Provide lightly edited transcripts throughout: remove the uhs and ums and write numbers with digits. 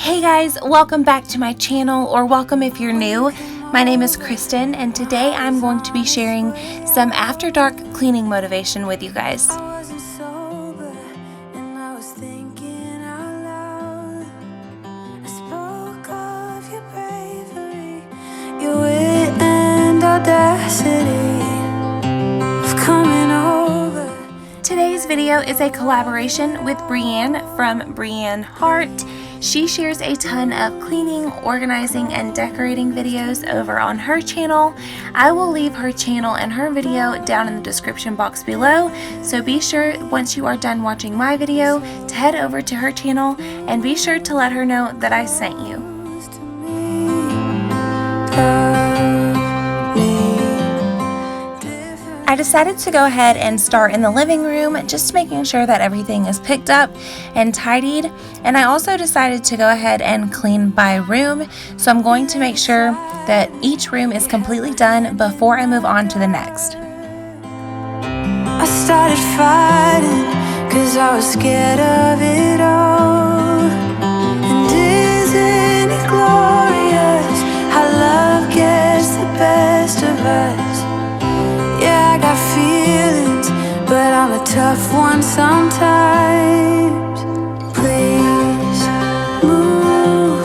Hey guys, welcome back to my channel, or welcome if you're new. My name is Kristen, and today I'm going to be sharing some after dark cleaning motivation with you guys. Today's video is a collaboration with Brienne from Brienne Heart. She shares a ton of cleaning, organizing, and decorating videos over on her channel. I will leave her channel and her video down in the description box below, so be sure once you are done watching my video to head over to her channel and be sure to let her know that I sent you. I decided to go ahead and start in the living room, just making sure that everything is picked up and tidied. And I also decided to go ahead and clean by room. So I'm going to make sure that each room is completely done before I move on to the next. I started fighting 'cause I was scared of it all. And isn't it glorious how love gets the best of us? Yeah, I got feelings, but I'm a tough one sometimes. Please move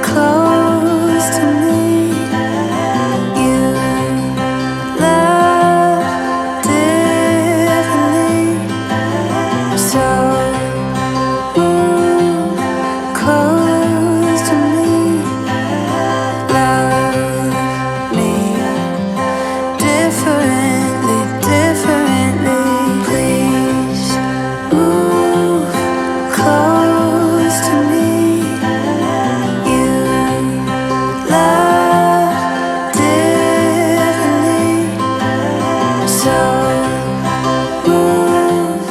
close to me. You love differently, so move close to me. Love me differently, please move close to me. You love differently, so move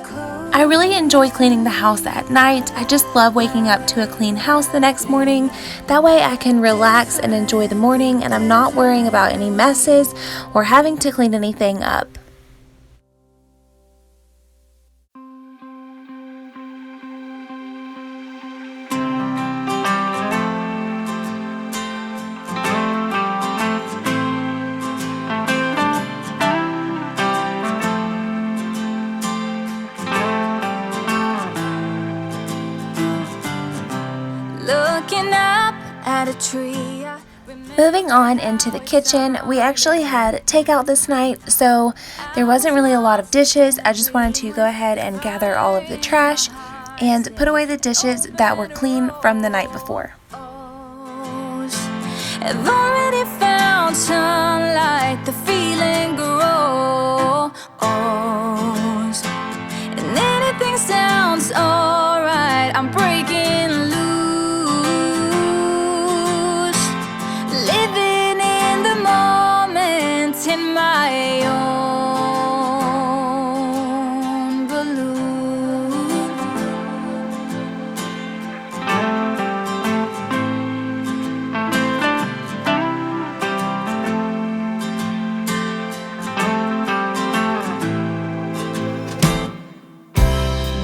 close. I really enjoy cleaning the house at night. I just love waking up to a clean house the next morning. That way I can relax and enjoy the morning, and I'm not worrying about any messes or having to clean anything up. Looking up at a tree. Moving on into the kitchen, we actually had takeout this night, so there wasn't really a lot of dishes. I just wanted to go ahead and gather all of the trash and put away the dishes that were clean from the night before. I've already found sunlight, the feeling grows, and anything sounds alright. I'm breaking loose, living in the moment in my own balloon.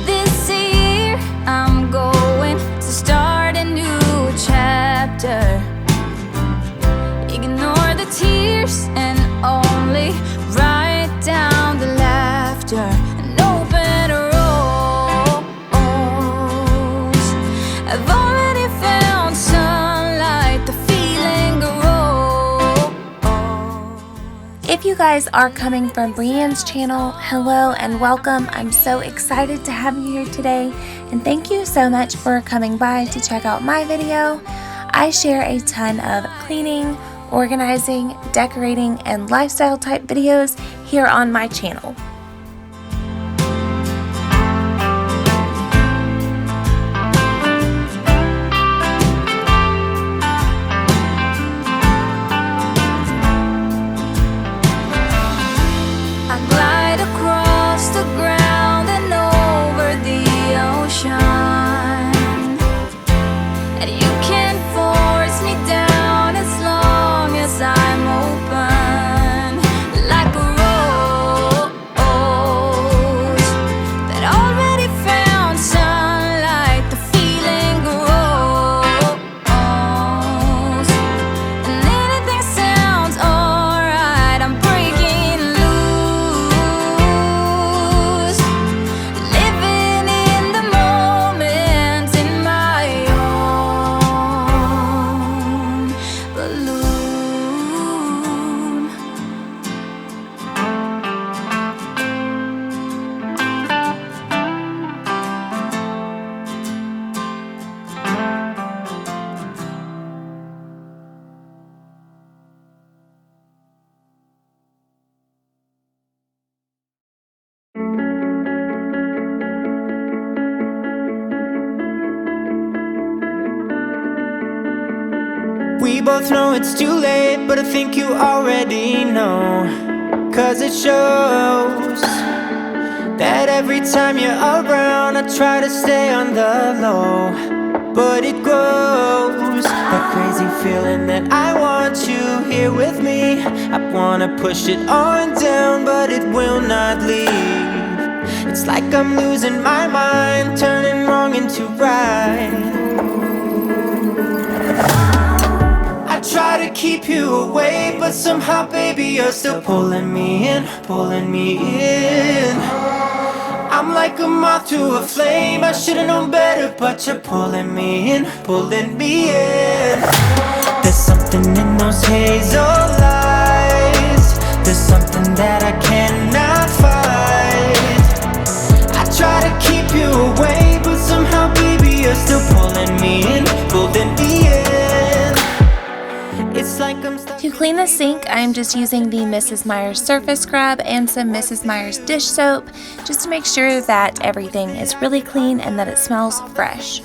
This year I'm going to start a new chapter. Ignore the tears and only write down the laughter and open rose. I've already found sunlight, the feeling grows. If you guys are coming from Brienne's channel, hello and welcome. I'm so excited to have you here today, and thank you so much for coming by to check out my video. I share a ton of cleaning, organizing, decorating, and lifestyle type videos here on my channel. I glide across the ground and over the ocean, and you can't force me down as long as I'm open, like a rose. both know it's too late, but I think you already know. 'Cause it shows that every time you're around, I try to stay on the low, but it grows. That crazy feeling that I want you here with me. I wanna push it on down, but it will not leave. It's like I'm losing my mind, turning wrong into right. I try to keep you away, but somehow, baby, you're still pulling me in, pulling me in. I'm like a moth to a flame, I should've known better, but you're pulling me in, pulling me in. There's something in those hazel eyes, there's something that I cannot fight. I try to keep you away, but somehow, baby, you're still pulling me in, pulling me in. It's like I'm stuck. To clean the sink, I'm just using the Mrs. Meyer's surface scrub and some Mrs. Meyer's dish soap just to make sure that everything is really clean and that it smells fresh.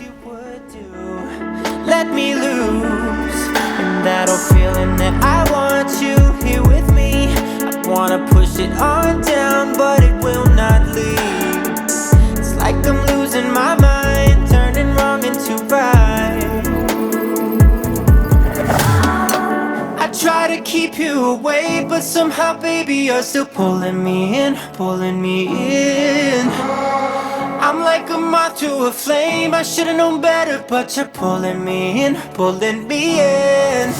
Let me loose in that old feeling that I want you here with me. I wanna push it on down, but it will not leave. It's like I'm losing my mind, turning wrong into right. I try to keep you away, but somehow, baby, you're still pulling me in, pulling me in. I'm like a moth to a flame, I should've known better, but you're pulling me in, pulling me in.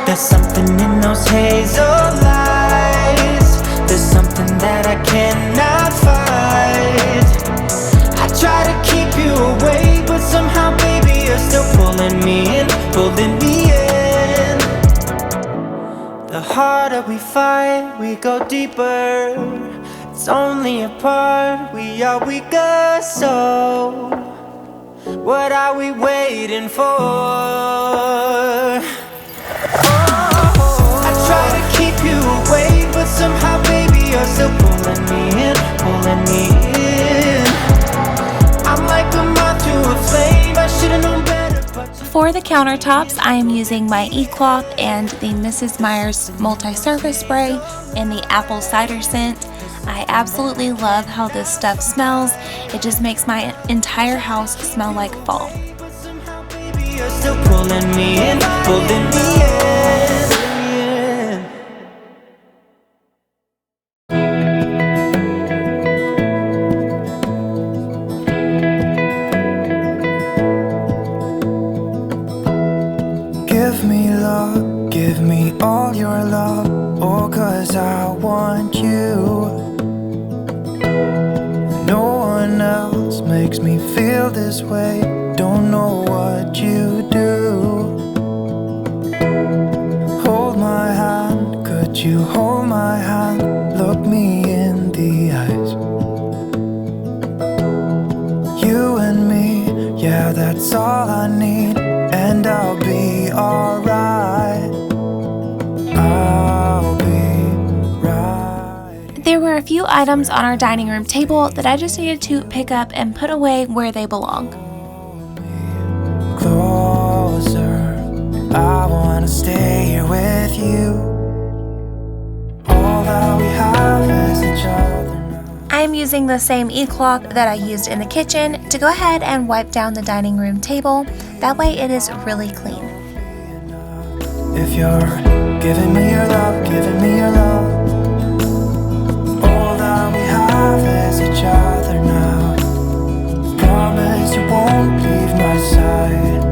There's something in those hazel eyes, there's something that I cannot fight. I try to keep you away, but somehow, baby, you're still pulling me in, pulling me in. The harder we fight, we go deeper. It's only a part, we are weaker, so what are we waiting for? I try to keep you away, but somehow, baby, you're still pulling me in, pulling me in. I'm like a moth to a flame, I should've known better, but For the countertops, I am using my e-cloth and the Mrs. Meyer's multi-surface spray in the apple cider scent. I absolutely love how this stuff smells. It just makes my entire house smell like fall. somehow, baby, you're still pulling me in, pulling me in. Give me love, give me all your love, oh, 'cause I want you. No one else makes me feel this way, don't know what you do. Hold my hand, could you hold my hand, look me in the eyes. You and me, yeah, that's all I need, and I'll be alright. I'll be right. There were a few items on our dining room table that I just needed to pick up and put away where they belong. Closer, I wanna stay here with you. All that we have is each other now. I'm using the same e-cloth that I used in the kitchen to go ahead and wipe down the dining room table. That way it is really clean. If you're giving me your love, giving me your love, all that we have is each other now. Promise you won't leave my side.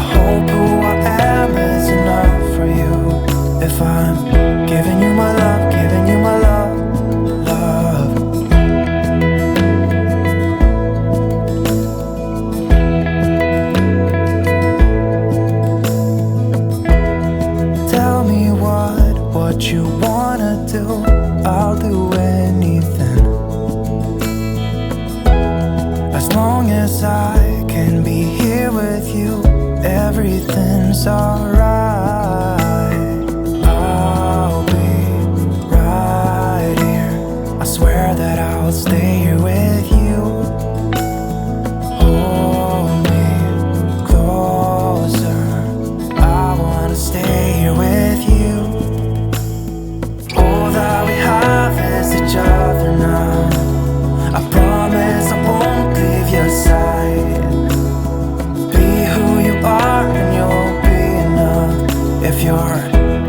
I hope who I am is enough for you. If I'm giving you my love, giving you my love, love. Tell me what you wanna do, I'll do anything. As long as I can be here with you, everything's alright. I'll be right here, I swear that I'll stay here with you. Hold me closer, I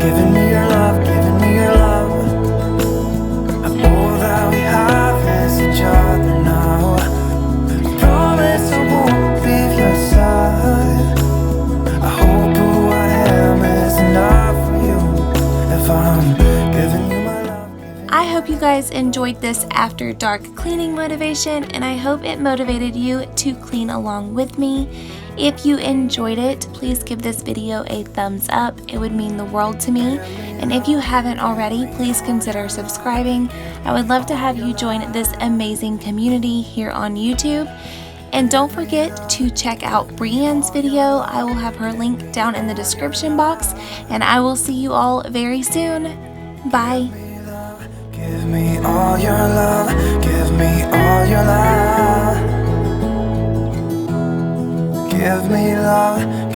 giving me your love, giving me your love. All that we have is each other now. I promise I won't leave your side. I hope who I am is enough for you. If I'm giving you my love. I hope you guys enjoyed this after dark cleaning motivation, and I hope it motivated you to clean along with me. If you enjoyed it, please give this video a thumbs up. It would mean the world to me. And if you haven't already, please consider subscribing. I would love to have you join this amazing community here on YouTube. And don't forget to check out Brianne's video. I will have her link down in the description box, and I will see you all very soon. Bye. Give me all your love, give me all your love. Give me love,